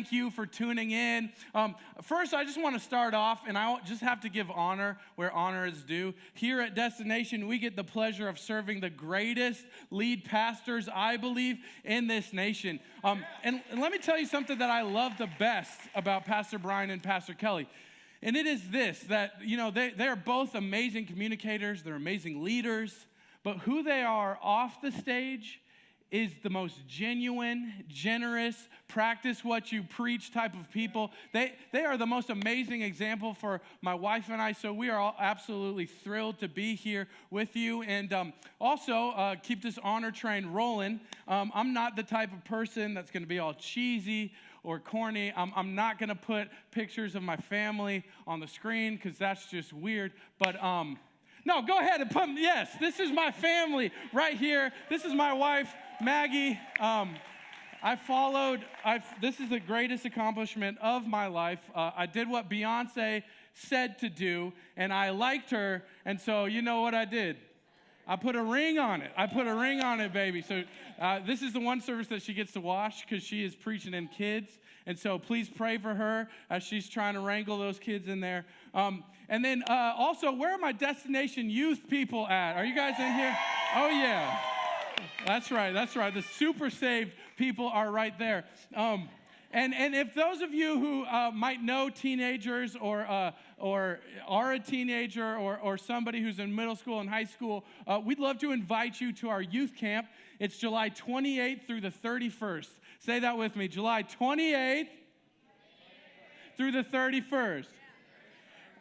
Thank you for tuning in. First, I just want to start off, and I just have to give honor where honor is due. Here at Destination, we get the pleasure of serving the greatest lead pastors, I believe, in this nation. And let me tell you something that I love the best about Pastor Bryan and Pastor Kelly. And it is this, that, they're both amazing communicators, they're amazing leaders, but who they are off the stage is the most genuine, generous, practice what you preach type of people. They are the most amazing example for my wife and I, so we are all absolutely thrilled to be here with you. And also, keep this honor train rolling. I'm not the type of person that's going to be all cheesy or corny. I'm not going to put pictures of my family on the screen because that's just weird. But no, go ahead and put, yes, this is my family right here. This is my wife, Maggie. This is the greatest accomplishment of my life. I did what Beyonce said to do, and I liked her, and so you know what I did? I put a ring on it. Baby. So this is the one service that she gets to watch because she is preaching in kids. And so please pray for her as she's trying to wrangle those kids in there. And then also, where are my Destination youth people at? Are you guys in here? Oh, yeah. That's right. The super saved people are right there. And if those of you who might know teenagers or are a teenager or somebody who's in middle school and high school, we'd love to invite you to our youth camp. It's July 28th through the 31st. Say that with me, July 28th through the 31st.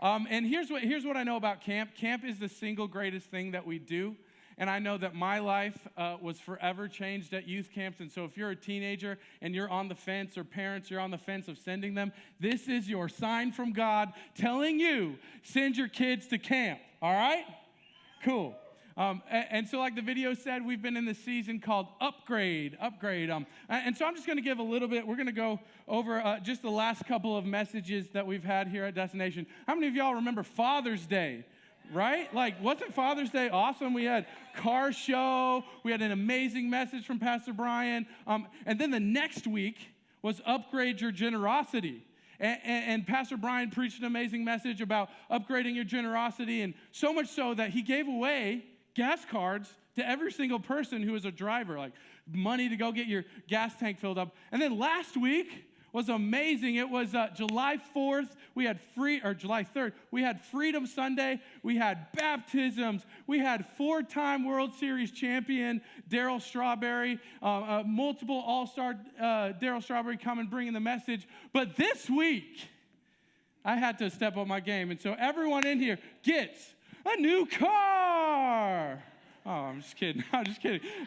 And here's what I know about camp. Camp is the single greatest thing that we do. And I know that my life was forever changed at youth camps. And so if you're a teenager and you're on the fence, or parents, you're on the fence of sending them, this is your sign from God telling you, send your kids to camp. All right? Cool. And so like the video said, we've been in this season called Upgrade. And so I'm just going to give a little bit. We're going to go over just the last couple of messages that we've had here at Destination. How many of y'all remember Father's Day? Right? Like, wasn't Father's Day awesome? We had car show. We had an amazing message from Pastor Bryan. And then the next week was Upgrade Your Generosity. And Pastor Bryan preached an amazing message about upgrading your generosity, and so much so that he gave away gas cards to every single person who was a driver, like money to go get your gas tank filled up. And then last week was amazing. It was July 4th. July 3rd. We had Freedom Sunday. We had baptisms. We had 4-time World Series champion Darryl Strawberry, multiple All-Star Darryl Strawberry come and bringing the message. But this week, I had to step up my game. And so everyone in here gets a new car. Oh, I'm just kidding.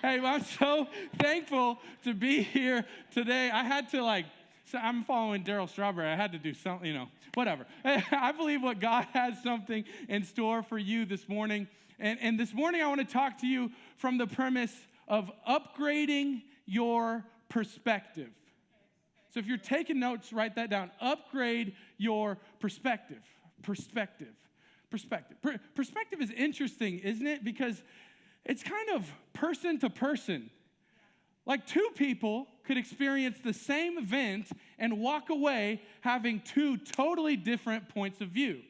Hey, I'm so thankful to be here today. I had to so I'm following Darryl Strawberry. I had to do something, whatever. I believe what God has something in store for you this morning. And this morning I want to talk to you from the premise of upgrading your perspective. So if you're taking notes, write that down. Upgrade your perspective. Perspective is interesting, isn't it? Because it's kind of person to person. Like two people could experience the same event and walk away having two totally different points of view.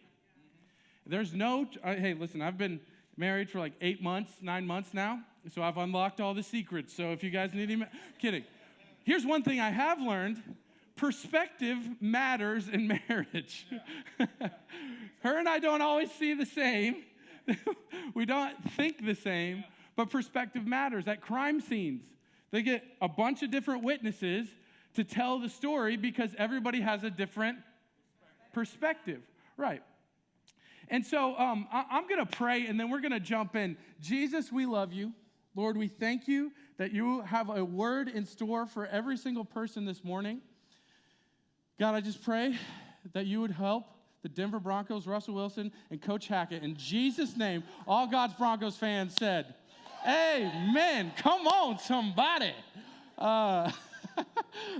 There's hey, listen, I've been married for like 9 months now, so I've unlocked all the secrets. So if you guys need any, kidding. Here's one thing I have learned. Perspective matters in marriage. Her and I don't always see the same. We don't think the same, but perspective matters. At crime scenes, they get a bunch of different witnesses to tell the story because everybody has a different perspective. Right. And so I'm going to pray, and then we're going to jump in. Jesus, we love you. Lord, we thank you that you have a word in store for every single person this morning. God, I just pray that you would help the Denver Broncos, Russell Wilson, and Coach Hackett. In Jesus' name, all God's Broncos fans said, amen. Come on, somebody. I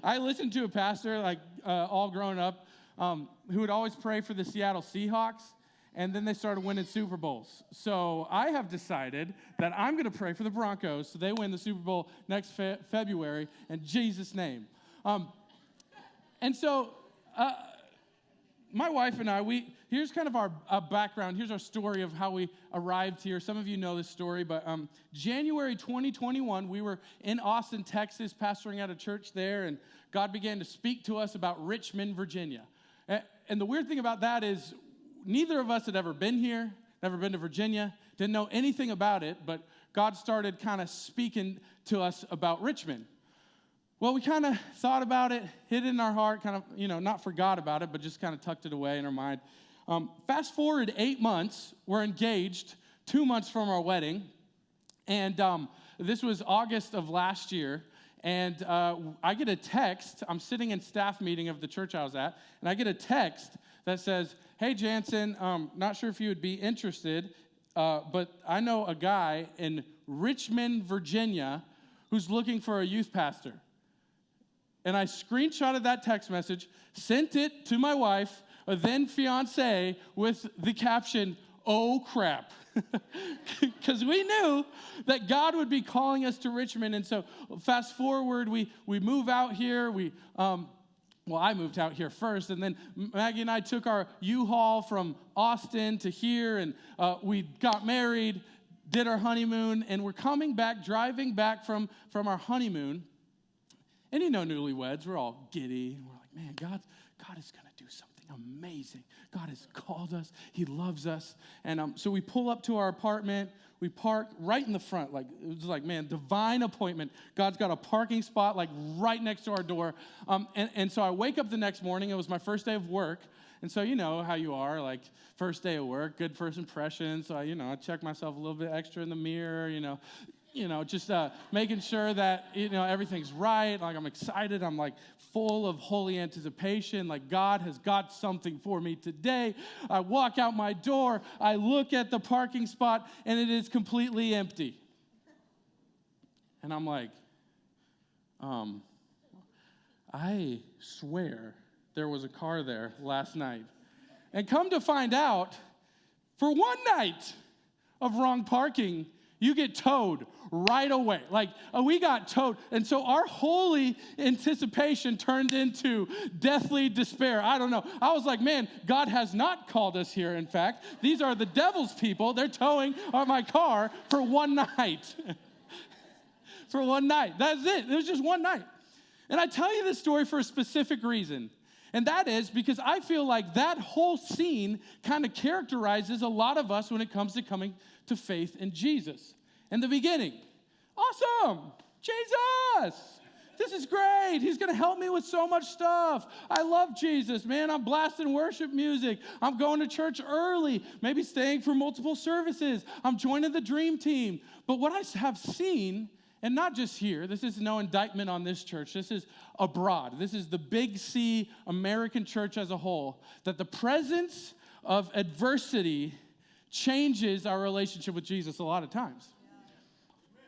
listened to a pastor, all grown up, who would always pray for the Seattle Seahawks, and then they started winning Super Bowls. So I have decided that I'm going to pray for the Broncos so they win the Super Bowl next February in Jesus' name. And so my wife and I, here's kind of our background. Here's our story of how we arrived here. Some of you know this story, but January 2021, we were in Austin, Texas, pastoring at a church there, and God began to speak to us about Richmond, Virginia. And the weird thing about that is neither of us had ever been here, never been to Virginia, didn't know anything about it, but God started kind of speaking to us about Richmond. Well, we kind of thought about it, hid it in our heart, kind of, not forgot about it, but just kind of tucked it away in our mind. Fast forward 8 months, we're engaged, 2 months from our wedding, and this was August of last year, and I get a text. I'm sitting in staff meeting of the church I was at, and I get a text that says, "Hey, Jantzen, not sure if you would be interested, but I know a guy in Richmond, Virginia, who's looking for a youth pastor." And I screenshotted that text message, sent it to my wife, a then fiance, with the caption, "Oh crap." Because we knew that God would be calling us to Richmond. And so fast forward, we move out here. I moved out here first, and then Maggie and I took our U-Haul from Austin to here, and we got married, did our honeymoon, and we're driving back from our honeymoon. And newlyweds, we're all giddy. We're like, man, God is going to do something amazing. God has called us. He loves us. And so we pull up to our apartment. We park right in the front. Like, it was like, man, divine appointment. God's got a parking spot, like, right next to our door. And so I wake up the next morning. It was my first day of work. And so you know how you are, like, first day of work, good first impression. So, I check myself a little bit extra in the mirror, just making sure that, everything's right. Like, I'm excited. I'm, like, full of holy anticipation. Like, God has got something for me today. I walk out my door. I look at the parking spot, and it is completely empty. And I'm like, I swear there was a car there last night. And come to find out, for one night of wrong parking, you get towed right away. Like, we got towed. And so our holy anticipation turned into deathly despair. I don't know. I was like, man, God has not called us here, in fact. These are the devil's people. They're towing my car for one night. For one night. That's it. It was just one night. And I tell you this story for a specific reason. And that is because I feel like that whole scene kind of characterizes a lot of us when it comes to coming to faith in Jesus. In the beginning, awesome, Jesus, this is great. He's going to help me with so much stuff. I love Jesus, man. I'm blasting worship music. I'm going to church early, maybe staying for multiple services. I'm joining the dream team. But what I have seen, and not just here, this is no indictment on this church. This is abroad. This is the Big C American church as a whole, that the presence of adversity changes our relationship with Jesus a lot of times.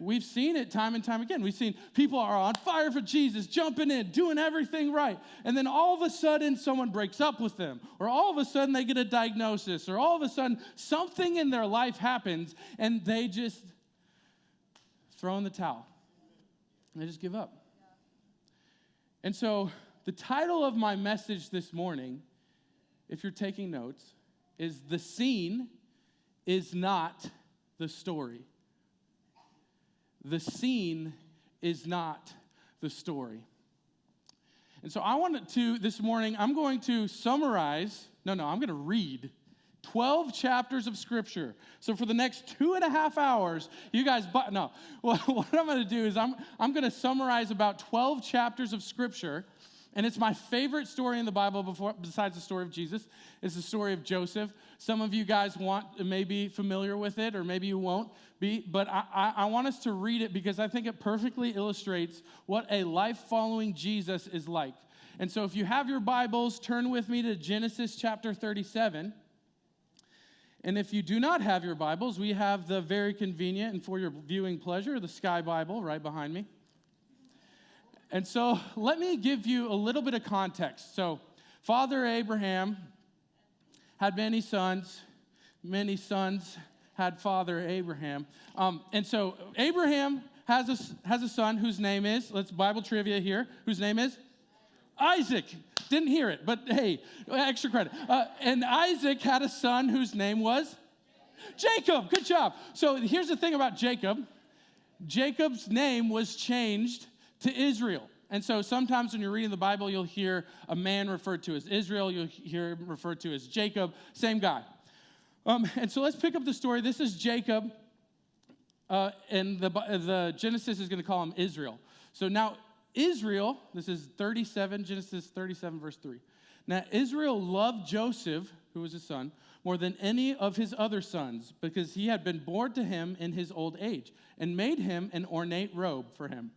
We've seen it time and time again. We've seen people are on fire for Jesus, jumping in, doing everything right. And then all of a sudden, someone breaks up with them. Or all of a sudden, they get a diagnosis. Or all of a sudden, something in their life happens, and they just throw in the towel. They just give up. And so the title of my message this morning, if you're taking notes, is "The Scene is Not the Story." The scene is not the story. And so I wanted to, this morning, I'm going to summarize, I'm going to read 12 chapters of Scripture. So for the next 2.5 hours, you guys, what I'm going to do is I'm going to summarize about 12 chapters of Scripture. And it's my favorite story in the Bible besides the story of Jesus. It's the story of Joseph. Some of you guys may be familiar with it, or maybe you won't be. But I want us to read it because I think it perfectly illustrates what a life following Jesus is like. And so if you have your Bibles, turn with me to Genesis chapter 37. And if you do not have your Bibles, we have the very convenient and for your viewing pleasure, the Sky Bible right behind me. And so let me give you a little bit of context. So Father Abraham had many sons. Many sons had Father Abraham. And so Abraham has a son whose name is, let's Bible trivia here, whose name is Isaac. Didn't hear it, but hey, extra credit. And Isaac had a son whose name was Jacob. Good job. So here's the thing about Jacob. Jacob's name was changed to Israel. And so sometimes when you're reading the Bible, you'll hear a man referred to as Israel. You'll hear him referred to as Jacob. Same guy. And so let's pick up the story. This is Jacob, and the Genesis is going to call him Israel. So now Israel, this is Genesis 37, verse 3. Now Israel loved Joseph, who was his son, more than any of his other sons, because he had been born to him in his old age, and made him an ornate robe for him.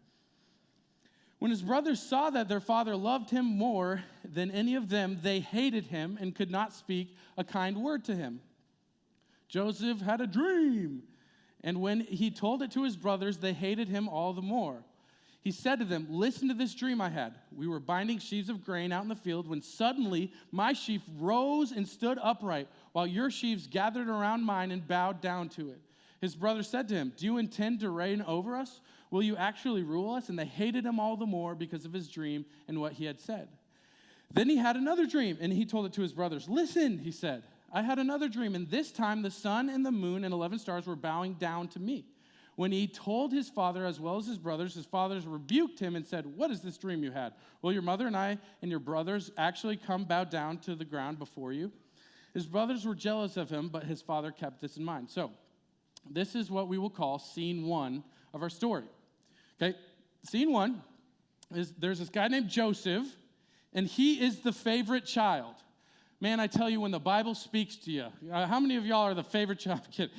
When his brothers saw that their father loved him more than any of them, they hated him and could not speak a kind word to him. Joseph had a dream, and when he told it to his brothers, they hated him all the more. He said to them, "Listen to this dream I had. We were binding sheaves of grain out in the field when suddenly my sheaf rose and stood upright, while your sheaves gathered around mine and bowed down to it." His brothers said to him, "Do you intend to reign over us? Will you actually rule us?" And they hated him all the more because of his dream and what he had said. Then he had another dream, and he told it to his brothers. "Listen," he said, "I had another dream, and this time the sun and the moon and 11 stars were bowing down to me." When he told his father as well as his fathers rebuked him and said, "What is this dream you had? Will your mother and I and your brothers actually come bow down to the ground before you?" His brothers were jealous of him, but his father kept this in mind. So this is what we will call scene one of our story. Okay, scene one is there's this guy named Joseph, and he is the favorite child. Man, I tell you, when the Bible speaks to you, how many of y'all are the favorite child? Kid?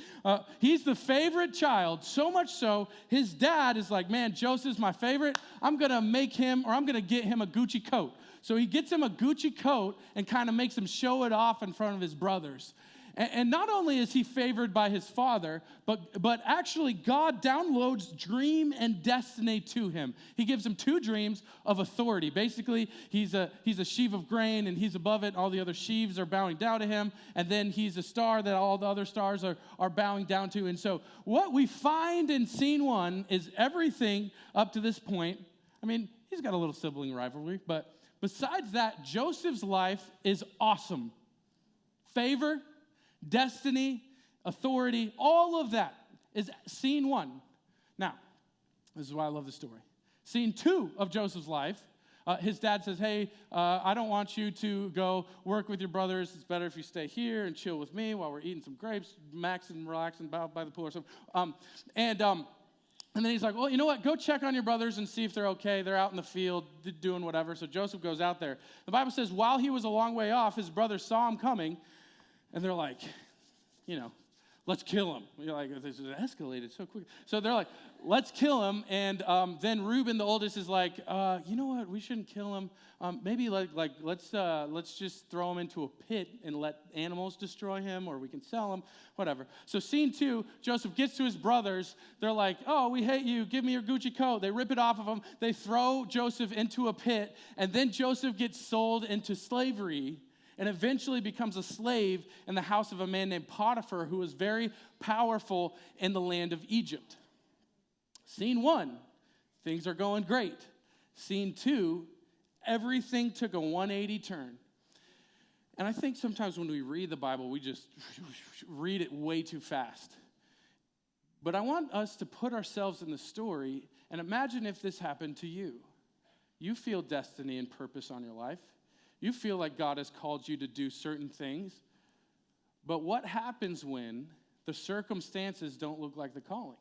He's the favorite child, so much so, his dad is like, "Man, Joseph's my favorite. I'm going to get him a Gucci coat." So he gets him a Gucci coat and kind of makes him show it off in front of his brothers. And not only is he favored by his father, but actually God downloads dream and destiny to him. He gives him 2 dreams of authority. Basically, he's a sheaf of grain, and he's above it. All the other sheaves are bowing down to him. And then he's a star that all the other stars are bowing down to. And so what we find in scene 1 is everything up to this point. I mean, he's got a little sibling rivalry, but besides that, Joseph's life is awesome. Favor, destiny, authority, all of that is scene 1. Now, this is why I love the story. Scene 2 of Joseph's life, his dad says, "Hey, I don't want you to go work with your brothers. It's better if you stay here and chill with me while we're eating some grapes, maxing, relaxing by the pool or something." And then he's like, "Well, you know what? Go check on your brothers and see if they're okay. They're out in the field doing whatever." So Joseph goes out there. The Bible says while he was a long way off, his brothers saw him coming, and they're like, "Let's kill him." You're like, "This has escalated so quick." So they're like, "Let's kill him." And then Reuben, the oldest, is like, "You know what? We shouldn't kill him. Maybe let's just throw him into a pit and let animals destroy him, or we can sell him, whatever." So scene 2, Joseph gets to his brothers. They're like, "Oh, we hate you. Give me your Gucci coat." They rip it off of him. They throw Joseph into a pit, and then Joseph gets sold into slavery and eventually becomes a slave in the house of a man named Potiphar, who was very powerful in the land of Egypt. Scene 1, things are going great. Scene 2, everything took a 180 turn. And I think sometimes when we read the Bible, we just read it way too fast. But I want us to put ourselves in the story and imagine if this happened to you. You feel destiny and purpose on your life. You feel like God has called you to do certain things. But what happens when the circumstances don't look like the calling?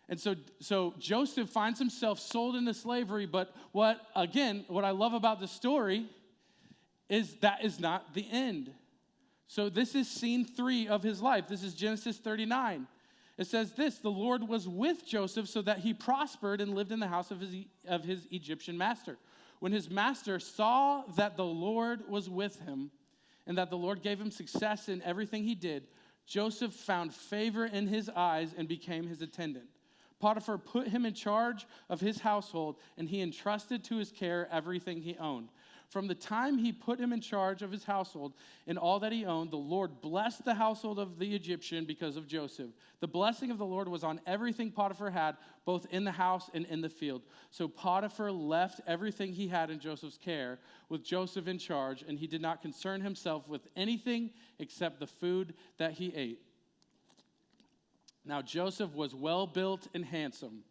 And so Joseph finds himself sold into slavery, but what I love about the story is that is not the end. So this is scene 3 of his life. This is Genesis 39. It says this: "The Lord was with Joseph so that he prospered and lived in the house of his Egyptian master. When his master saw that the Lord was with him and that the Lord gave him success in everything he did, Joseph found favor in his eyes and became his attendant. Potiphar put him in charge of his household, and he entrusted to his care everything he owned. From the time he put him in charge of his household and all that he owned, the Lord blessed the household of the Egyptian because of Joseph. The blessing of the Lord was on everything Potiphar had, both in the house and in the field. So Potiphar left everything he had in Joseph's care, with Joseph in charge, and he did not concern himself with anything except the food that he ate. Now Joseph was well-built and handsome.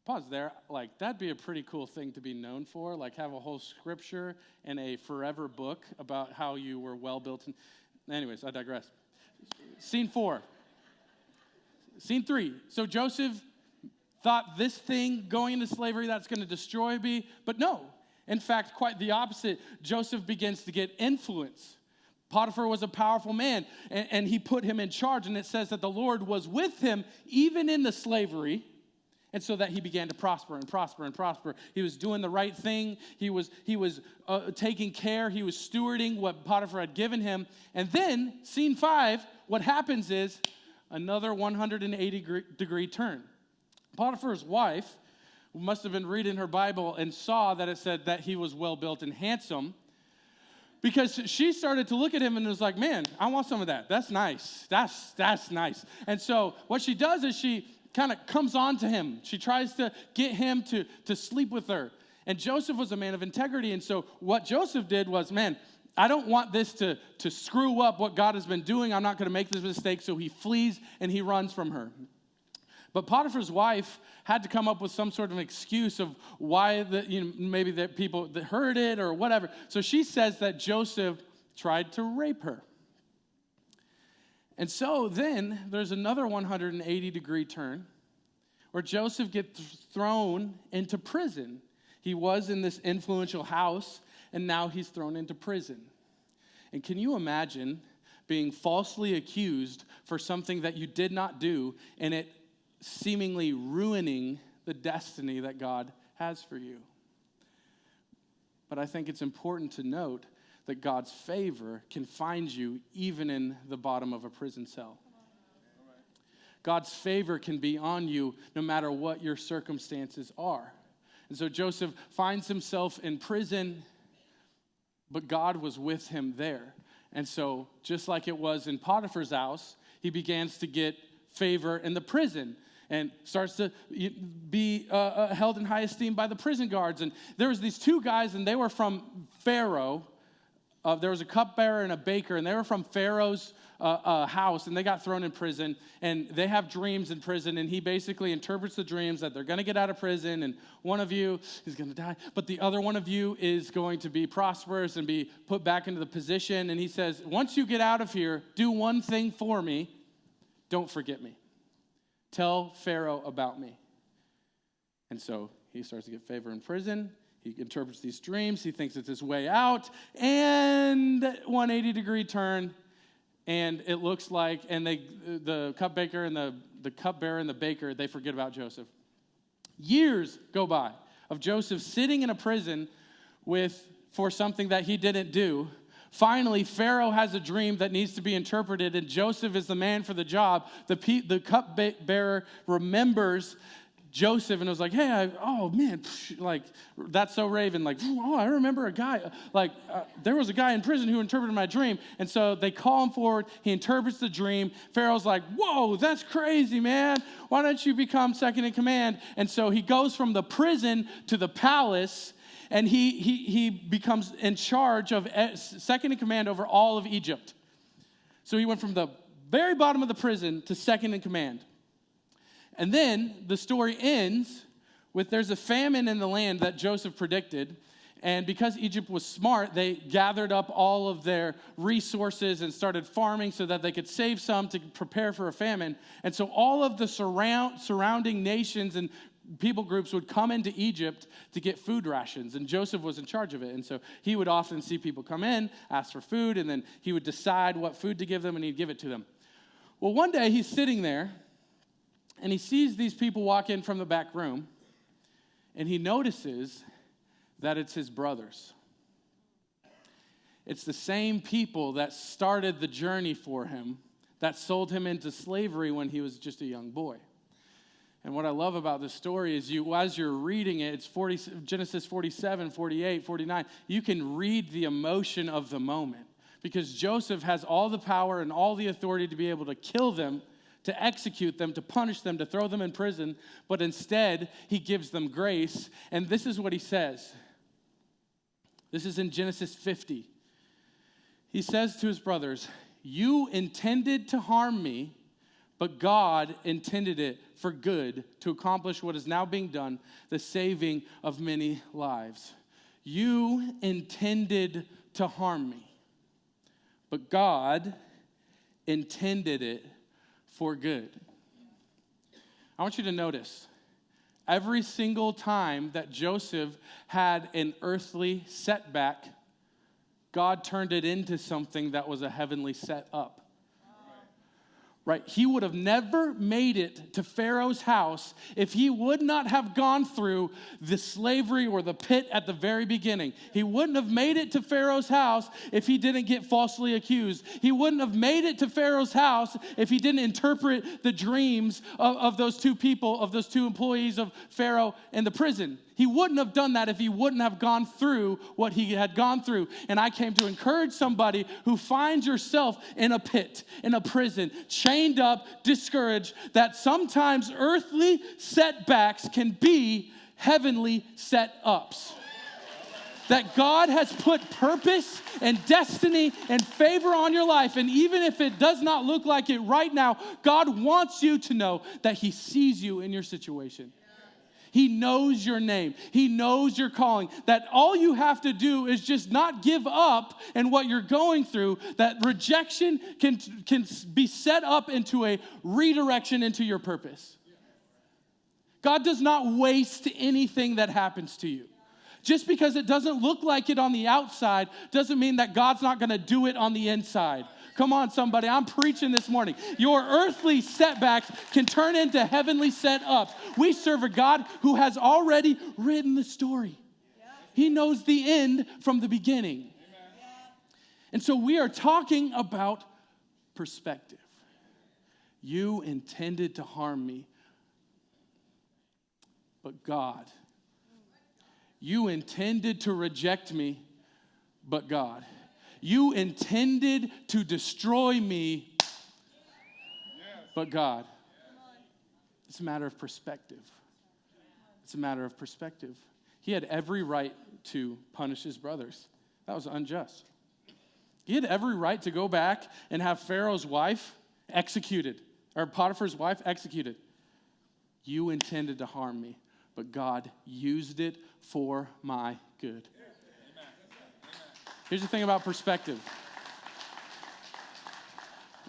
Pause there. Like, that'd be a pretty cool thing to be known for. Like, have a whole scripture and a forever book about how you were well-built. Anyways, I digress. Scene 4. Scene 3. So Joseph thought this thing, going into slavery, that's going to destroy me. But no. In fact, quite the opposite. Joseph begins to get influence. Potiphar was a powerful man, and he put him in charge. And it says that the Lord was with him even in the slavery. And so that he began to prosper and prosper and prosper. He was doing the right thing. He was taking care. He was stewarding what Potiphar had given him. And then, scene 5, what happens is another 180-degree turn. Potiphar's wife must have been reading her Bible and saw that it said that he was well-built and handsome, because she started to look at him and was like, man, I want some of that. That's nice. That's nice. And so what she does is she kind of comes on to him. She tries to get him to sleep with her. And Joseph was a man of integrity. And so what Joseph did was, man, I don't want this to screw up what God has been doing. I'm not going to make this mistake. So he flees and he runs from her. But Potiphar's wife had to come up with some sort of excuse of why maybe that people that heard it or whatever. So she says that Joseph tried to rape her. And so then there's another 180-degree turn where Joseph gets thrown into prison. He was in this influential house, and now he's thrown into prison. And can you imagine being falsely accused for something that you did not do, and it seemingly ruining the destiny that God has for you? But I think it's important to note that God's favor can find you even in the bottom of a prison cell. God's favor can be on you no matter what your circumstances are. And so Joseph finds himself in prison, but God was with him there. And so just like it was in Potiphar's house, he begins to get favor in the prison and starts to be held in high esteem by the prison guards. And there was these two guys, and they were from Pharaoh. There was a cupbearer and a baker, and they were from Pharaoh's house, and they got thrown in prison, and they have dreams in prison, and he basically interprets the dreams that they're going to get out of prison, and one of you is going to die, but the other one of you is going to be prosperous and be put back into the position, and he says, once you get out of here, do one thing for me, don't forget me. Tell Pharaoh about me. And so he starts to get favor in prison. He interprets these dreams. He thinks it's his way out. And 180-degree turn. And it looks like, and the cupbearer and the cupbearer and the baker, they forget about Joseph. Years go by of Joseph sitting in a prison for something that he didn't do. Finally, Pharaoh has a dream that needs to be interpreted, and Joseph is the man for the job. The cupbearer remembers Joseph and was like, hey, that's so Raven. Like, oh, I remember a guy. There was a guy in prison who interpreted my dream. And so they call him forward. He interprets the dream. Pharaoh's like, whoa, that's crazy, man. Why don't you become second in command? And so he goes from the prison to the palace, and he becomes in charge of second in command over all of Egypt. So he went from the very bottom of the prison to second in command. And then the story ends with there's a famine in the land that Joseph predicted. And because Egypt was smart, they gathered up all of their resources and started farming so that they could save some to prepare for a famine. And so all of the surrounding nations and people groups would come into Egypt to get food rations. And Joseph was in charge of it. And so he would often see people come in, ask for food, and then he would decide what food to give them, and he'd give it to them. Well, one day he's sitting there, and he sees these people walk in from the back room, and he notices that it's his brothers. It's the same people that started the journey for him, that sold him into slavery when he was just a young boy. And what I love about this story is as you're reading it, it's Genesis 47, 48, 49, you can read the emotion of the moment. Because Joseph has all the power and all the authority to be able to kill them, to execute them, to punish them, to throw them in prison. But instead, he gives them grace. And this is what he says. This is in Genesis 50. He says to his brothers, "You intended to harm me, but God intended it for good to accomplish what is now being done, the saving of many lives. You intended to harm me, but God intended it for good." I want you to notice, every single time that Joseph had an earthly setback, God turned it into something that was a heavenly setup. Right? He would have never made it to Pharaoh's house if he would not have gone through the slavery or the pit at the very beginning. He wouldn't have made it to Pharaoh's house if he didn't get falsely accused. He wouldn't have made it to Pharaoh's house if he didn't interpret the dreams of those two people, of those two employees of Pharaoh in the prison. He wouldn't have done that if he wouldn't have gone through what he had gone through. And I came to encourage somebody who finds yourself in a pit, in a prison, chained up, discouraged, that sometimes earthly setbacks can be heavenly set-ups. That God has put purpose and destiny and favor on your life. And even if it does not look like it right now, God wants you to know that he sees you in your situation. He knows your name. He knows your calling. That all you have to do is just not give up in what you're going through. That rejection can be set up into a redirection into your purpose. God does not waste anything that happens to you. Just because it doesn't look like it on the outside doesn't mean that God's not going to do it on the inside. Come on, somebody. I'm preaching this morning. Your earthly setbacks can turn into heavenly set-ups. We serve a God who has already written the story. He knows the end from the beginning. And so we are talking about perspective. You intended to harm me, but God. You intended to reject me, but God. You intended to destroy me, but God. It's a matter of perspective. It's a matter of perspective. He had every right to punish his brothers. That was unjust. He had every right to go back and have Pharaoh's wife executed, or Potiphar's wife executed. You intended to harm me, but God used it for my good. Here's the thing about perspective.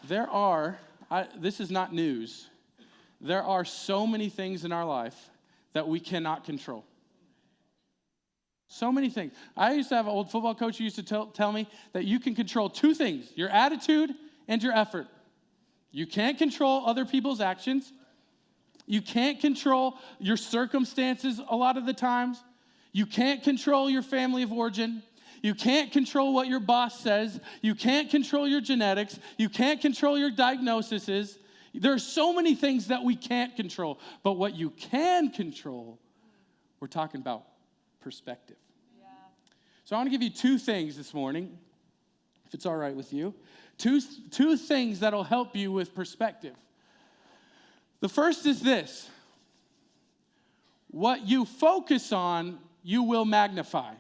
This is not news. There are so many things in our life that we cannot control. So many things. I used to have an old football coach who used to tell me that you can control two things, your attitude and your effort. You can't control other people's actions. You can't control your circumstances a lot of the times. You can't control your family of origin. You can't control what your boss says. You can't control your genetics. You can't control your diagnoses. There are so many things that we can't control. But what you can control, we're talking about perspective. Yeah. So I want to give you two things this morning, if it's all right with you. Two things that'll help you with perspective. The first is this. What you focus on, you will magnify.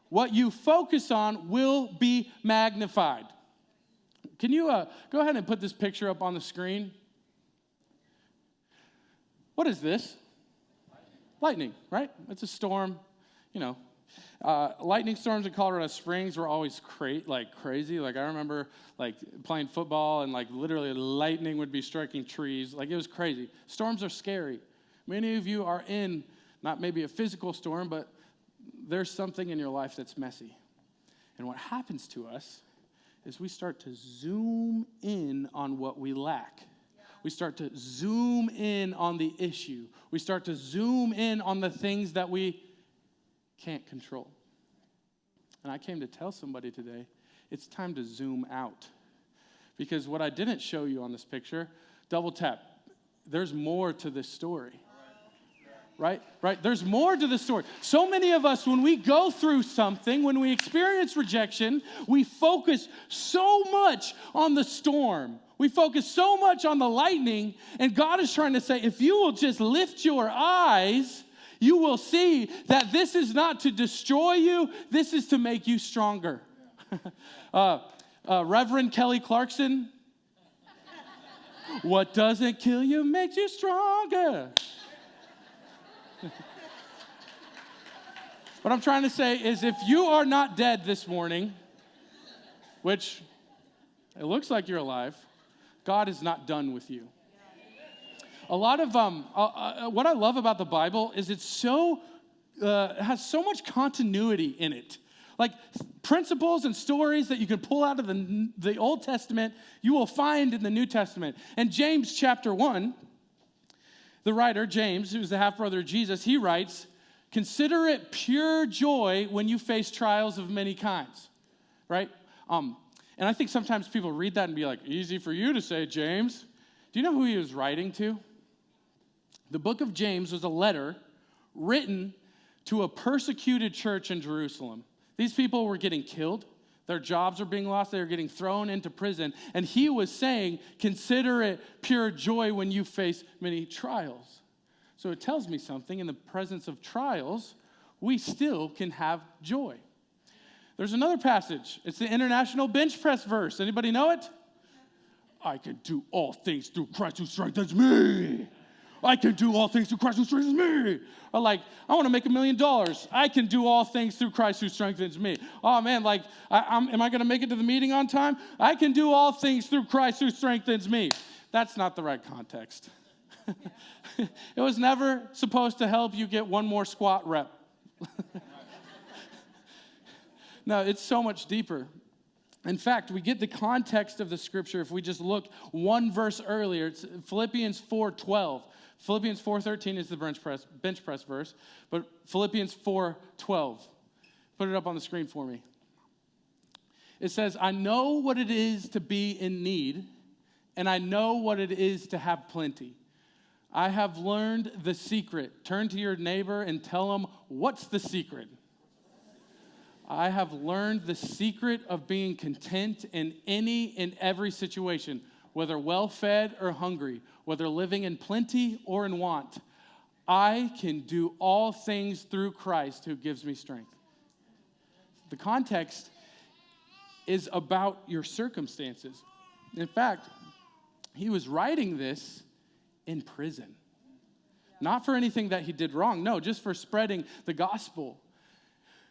What you focus on will be magnified. Can you go ahead and put this picture up on the screen? What is this? Lightning, right? It's a storm. Lightning storms in Colorado Springs were always crazy. Like I remember playing football and literally lightning would be striking trees. It was crazy. Storms are scary. Many of you are in not maybe a physical storm, but there's something in your life that's messy. And what happens to us is we start to zoom in on what we lack. We start to zoom in on the issue. We start to zoom in on the things that we can't control. And I came to tell somebody today, it's time to zoom out. Because what I didn't show you on this picture, double tap. there's more to this story. Right? There's more to the story. So many of us, when we go through something, when we experience rejection, we focus so much on the storm. We focus so much on the lightning, and God is trying to say, if you will just lift your eyes, you will see that this is not to destroy you, this is to make you stronger. Reverend Kelly Clarkson, what doesn't kill you makes you stronger. What I'm trying to say is if you are not dead this morning, which it looks like you're alive, God is not done with you. A lot of what I love about the Bible is it has so much continuity in it. Like principles and stories that you can pull out of the Old Testament, you will find in the New Testament. And James chapter 1, the writer, James, who's the half-brother of Jesus, he writes, consider it pure joy when you face trials of many kinds, right? And I think sometimes people read that and be like, easy for you to say, James. Do you know who he was writing to? The book of James was a letter written to a persecuted church in Jerusalem. These people were getting killed. Their jobs were being lost. They were getting thrown into prison. And he was saying, consider it pure joy when you face many trials. So it tells me something. In the presence of trials, we still can have joy. There's another passage. It's the international bench press verse. Anybody know it? I can do all things through Christ who strengthens me. I can do all things through Christ who strengthens me. Or like, I want to make $1 million. I can do all things through Christ who strengthens me. Oh man, like, am I going to make it to the meeting on time? I can do all things through Christ who strengthens me. That's not the right context. It was never supposed to help you get one more squat rep. No, it's so much deeper. In fact, we get the context of the scripture if we just look one verse earlier. It's Philippians 4:12. Philippians 4:13 is the bench press verse, but Philippians 4:12. Put it up on the screen for me. It says, I know what it is to be in need, and I know what it is to have plenty. I have learned the secret. Turn to your neighbor and tell him, what's the secret? I have learned the secret of being content in any and every situation, whether well-fed or hungry, whether living in plenty or in want. I can do all things through Christ who gives me strength. The context is about your circumstances. In fact, he was writing this in prison. Not for anything that he did wrong. No, just for spreading the gospel.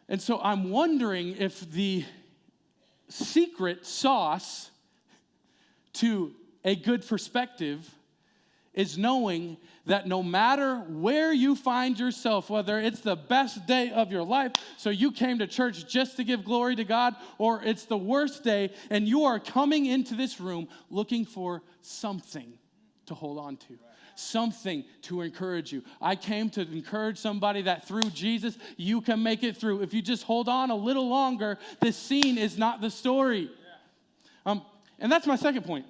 And so I'm wondering if the secret sauce to a good perspective is knowing that no matter where you find yourself, whether it's the best day of your life, so you came to church just to give glory to God, or it's the worst day, and you are coming into this room looking for something to hold on to. Something to encourage you. I came to encourage somebody that through Jesus, you can make it through. If you just hold on a little longer, this scene is not the story. And that's my second point.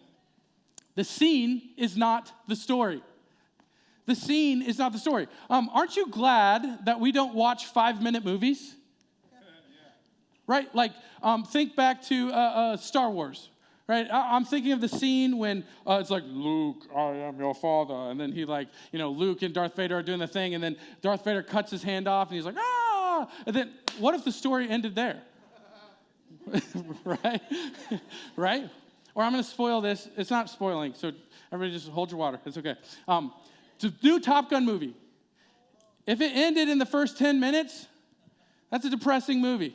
The scene is not the story. The scene is not the story. Aren't you glad that we don't watch 5-minute movies? Right? Like, think back to Star Wars. Right, I'm thinking of the scene when it's like, Luke, I am your father. And then he Luke and Darth Vader are doing the thing. And then Darth Vader cuts his hand off and he's like, ah. And then what if the story ended there? Right? Right? Or I'm going to spoil this. It's not spoiling. So everybody just hold your water. It's okay. The new Top Gun movie. If it ended in the first 10 minutes, that's a depressing movie.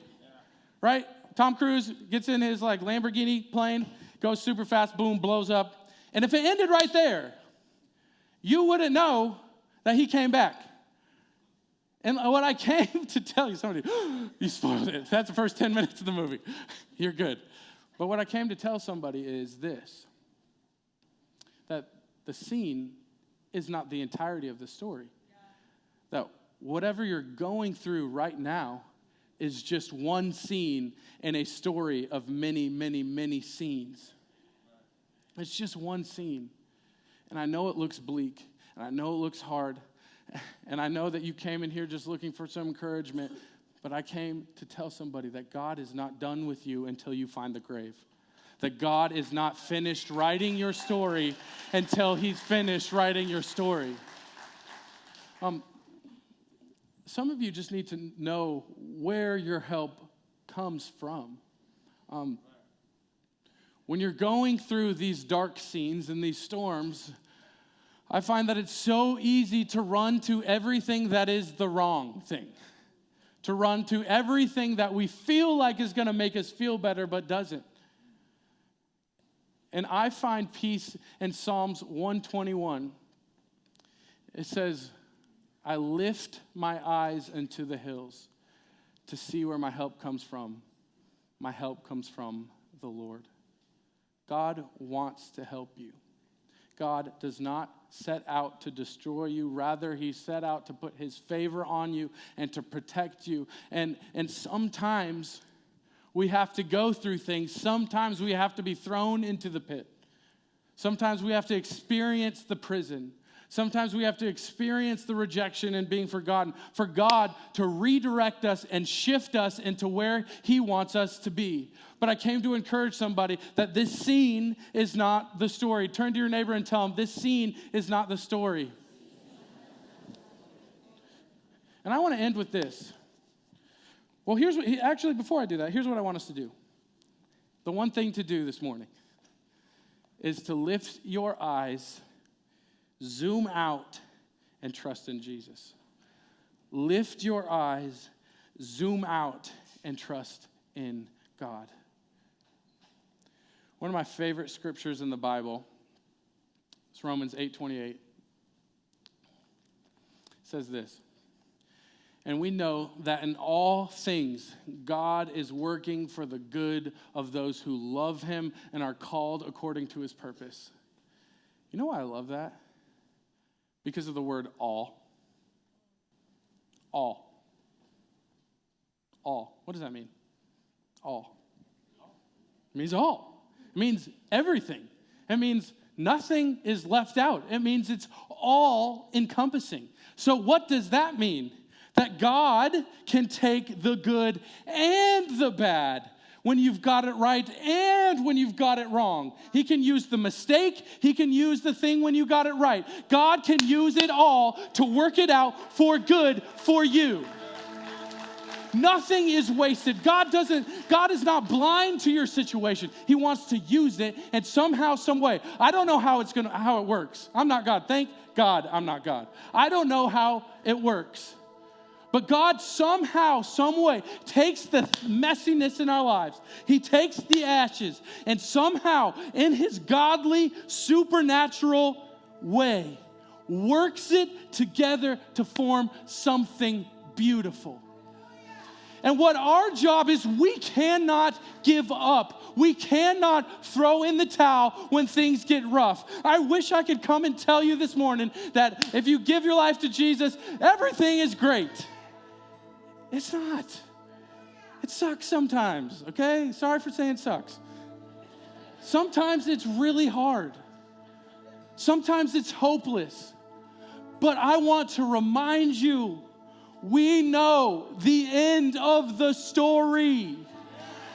Right? Tom Cruise gets in his Lamborghini plane, goes super fast, boom, blows up. And if it ended right there, you wouldn't know that he came back. And what I came to tell you, somebody, you spoiled it. That's the first 10 minutes of the movie. You're good. But what I came to tell somebody is this, that the scene is not the entirety of the story. That whatever you're going through right now is just one scene in a story of many, many, many scenes. It's just one scene. And I know it looks bleak, and I know it looks hard, and I know that you came in here just looking for some encouragement, but I came to tell somebody that God is not done with you until you find the grave. That God is not finished writing your story until he's finished writing your story. Some of you just need to know where your help comes from. When you're going through these dark scenes and these storms, I find that it's so easy to run to everything that is the wrong thing. To run to everything that we feel like is going to make us feel better, but doesn't. And I find peace in Psalms 121. It says, I lift my eyes into the hills to see where my help comes from. My help comes from the Lord. God wants to help you. God does not set out to destroy you. Rather, he set out to put his favor on you and to protect you. And sometimes we have to go through things. Sometimes we have to be thrown into the pit. Sometimes we have to experience the prison. Sometimes we have to experience the rejection and being forgotten for God to redirect us and shift us into where he wants us to be. But I came to encourage somebody that this scene is not the story. Turn to your neighbor and tell him this scene is not the story. And I want to end with this. Well, actually, before I do that, here's what I want us to do. The one thing to do this morning is to lift your eyes, zoom out, and trust in Jesus. Lift your eyes, zoom out, and trust in God. One of my favorite scriptures in the Bible is Romans 8:28. It says this, and we know that in all things, God is working for the good of those who love him and are called according to his purpose. You know why I love that? Because of the word all. All. All. What does that mean? All. It means all. It means everything. It means nothing is left out. It means it's all encompassing. So what does that mean? That God can take the good and the bad when you've got it right and when you've got it wrong. He can use the mistake. He can use the thing when you got it right. God can use it all to work it out for good for you. Nothing is wasted. God is not blind to your situation. He wants to use it and somehow, some way. I don't know how it works. I'm not God. Thank God I'm not God. I don't know how it works. But God somehow, some way, takes the messiness in our lives. He takes the ashes and somehow, in his godly, supernatural way, works it together to form something beautiful. And what our job is, we cannot give up. We cannot throw in the towel when things get rough. I wish I could come and tell you this morning that if you give your life to Jesus, everything is great. It's not. It sucks sometimes, okay? Sorry for saying sucks. Sometimes it's really hard. Sometimes it's hopeless. But I want to remind you, we know the end of the story.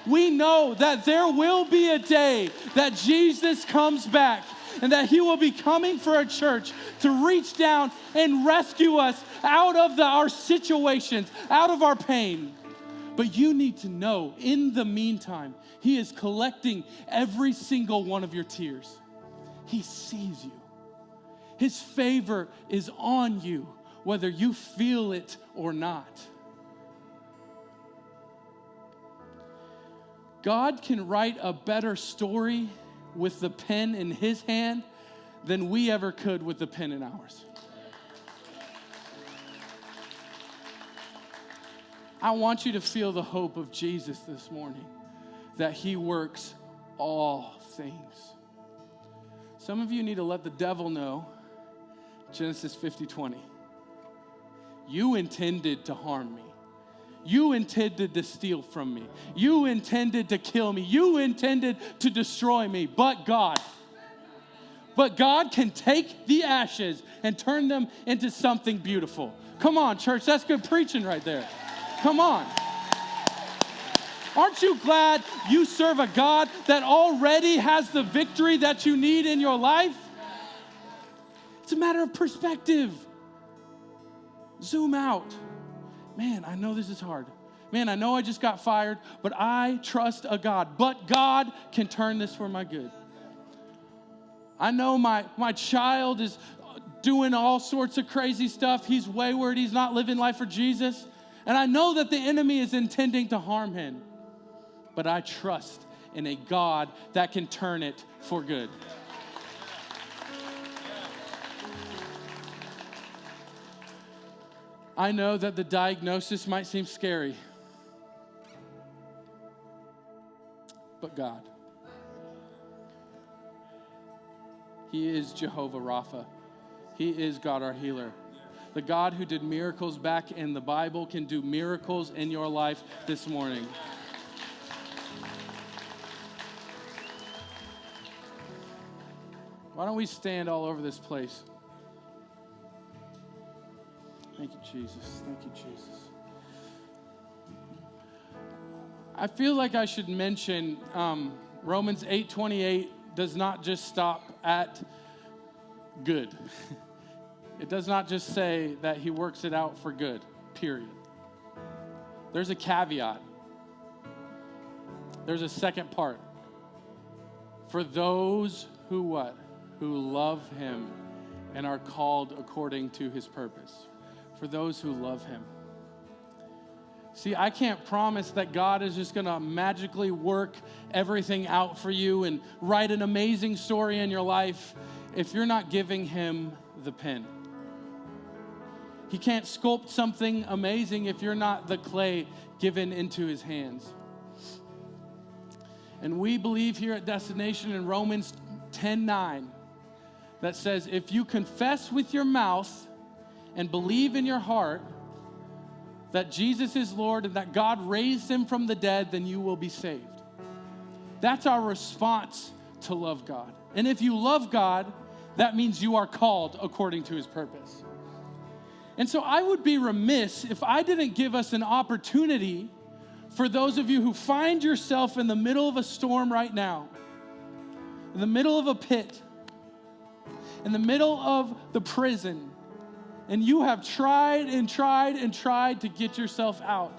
We know that there will be a day that Jesus comes back and that he will be coming for a church to reach down and rescue us out of our situations, out of our pain. But you need to know, in the meantime, he is collecting every single one of your tears. He sees you. His favor is on you, whether you feel it or not. God can write a better story with the pen in his hand than we ever could with the pen in ours. I want you to feel the hope of Jesus this morning, that he works all things. Some of you need to let the devil know, Genesis 50:20. You intended to harm me. You intended to steal from me. You intended to kill me. You intended to destroy me. But God, But God can take the ashes and turn them into something beautiful. Come on, church, that's good preaching right there. Come on. Aren't you glad you serve a God that already has the victory that you need in your life? It's a matter of perspective. Zoom out. Man, I know this is hard. Man, I know I just got fired, but I trust a God. But God can turn this for my good. I know my child is doing all sorts of crazy stuff. He's wayward. He's not living life for Jesus. And I know that the enemy is intending to harm him. But I trust in a God that can turn it for good. I know that the diagnosis might seem scary. But God, He is Jehovah Rapha. He is God our healer. The God who did miracles back in the Bible can do miracles in your life this morning. Why don't we stand all over this place? Thank you, Jesus. Thank you, Jesus. I feel like I should mention Romans 8:28 does not just stop at good. It does not just say that he works it out for good, period. There's a caveat. There's a second part. For those who what? Who love him and are called according to his purpose. For those who love him. See, I can't promise that God is just going to magically work everything out for you and write an amazing story in your life if you're not giving him the pen. He can't sculpt something amazing if you're not the clay given into his hands. And we believe here at Destination in Romans 10:9 that says, if you confess with your mouth and believe in your heart that Jesus is Lord and that God raised him from the dead, then you will be saved. That's our response to love God. And if you love God, that means you are called according to his purpose. And so I would be remiss if I didn't give us an opportunity for those of you who find yourself in the middle of a storm right now, in the middle of a pit, in the middle of the prison, and you have tried and tried and tried to get yourself out.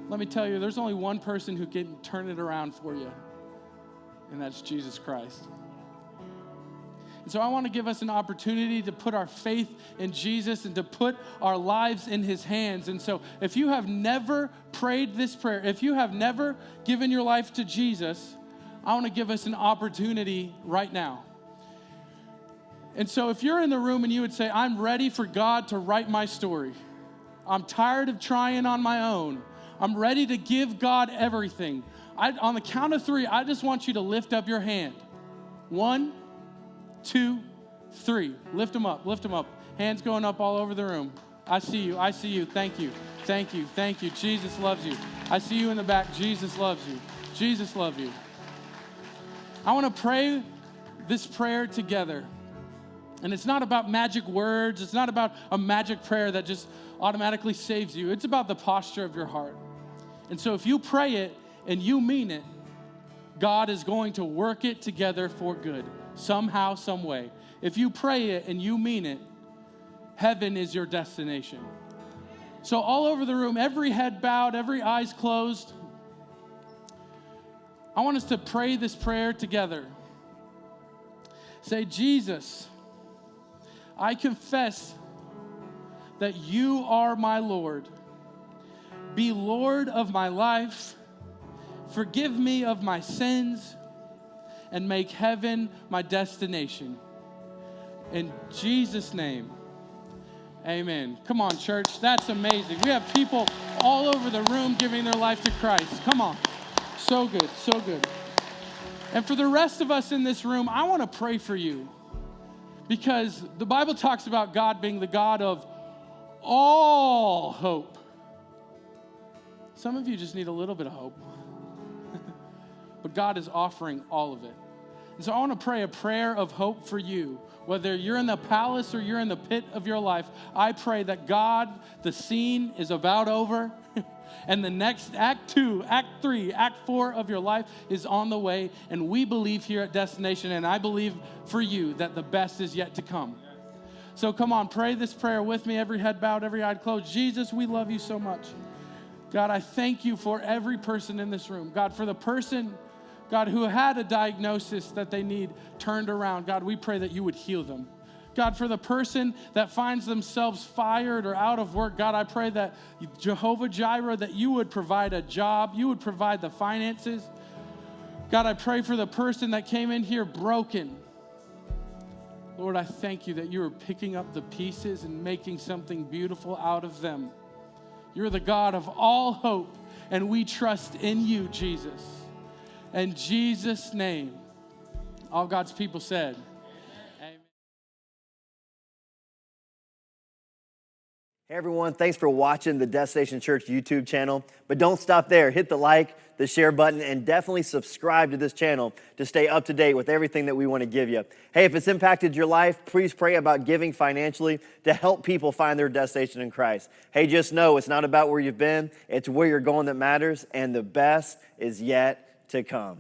Let me tell you, there's only one person who can turn it around for you, and that's Jesus Christ. And so I want to give us an opportunity to put our faith in Jesus and to put our lives in his hands. And so if you have never prayed this prayer, if you have never given your life to Jesus, I want to give us an opportunity right now. And so if you're in the room and you would say, I'm ready for God to write my story. I'm tired of trying on my own. I'm ready to give God everything. On the count of 3, I just want you to lift up your hand. 1, 2, 3. Lift them up, lift them up. Hands going up all over the room. I see you, I see you. Thank you, thank you, thank you. Jesus loves you. I see you in the back. Jesus loves you. Jesus loves you. I want to pray this prayer together. And it's not about magic words. It's not about a magic prayer that just automatically saves you. It's about the posture of your heart. And so if you pray it and you mean it, God is going to work it together for good, somehow, some way. If you pray it and you mean it, heaven is your destination. So all over the room, every head bowed, every eyes closed, I want us to pray this prayer together. Say, Jesus, I confess that you are my Lord. Be Lord of my life. Forgive me of my sins and make heaven my destination. In Jesus' name, amen. Come on, church. That's amazing. We have people all over the room giving their life to Christ. Come on. So good, so good. And for the rest of us in this room, I want to pray for you. Because the Bible talks about God being the God of all hope. Some of you just need a little bit of hope. But God is offering all of it. And so I want to pray a prayer of hope for you. Whether you're in the palace or you're in the pit of your life, I pray that God, the scene is about over, and the next Act 2, Act 3, Act 4 of your life is on the way. And we believe here at Destination, and I believe for you, that the best is yet to come. So come on, pray this prayer with me, every head bowed, every eye closed. Jesus, we love you so much. God, I thank you for every person in this room. God, for the person, God, who had a diagnosis that they need turned around, God, we pray that you would heal them. God, for the person that finds themselves fired or out of work, God, I pray that Jehovah Jireh, that you would provide a job, you would provide the finances. God, I pray for the person that came in here broken. Lord, I thank you that you are picking up the pieces and making something beautiful out of them. You're the God of all hope, and we trust in you, Jesus. In Jesus' name, all God's people said, amen. Hey everyone, thanks for watching the Destination Church YouTube channel. But don't stop there. Hit the like, the share button, and definitely subscribe to this channel to stay up to date with everything that we want to give you. Hey, if it's impacted your life, please pray about giving financially to help people find their destination in Christ. Hey, just know it's not about where you've been, it's where you're going that matters, and the best is yet to come.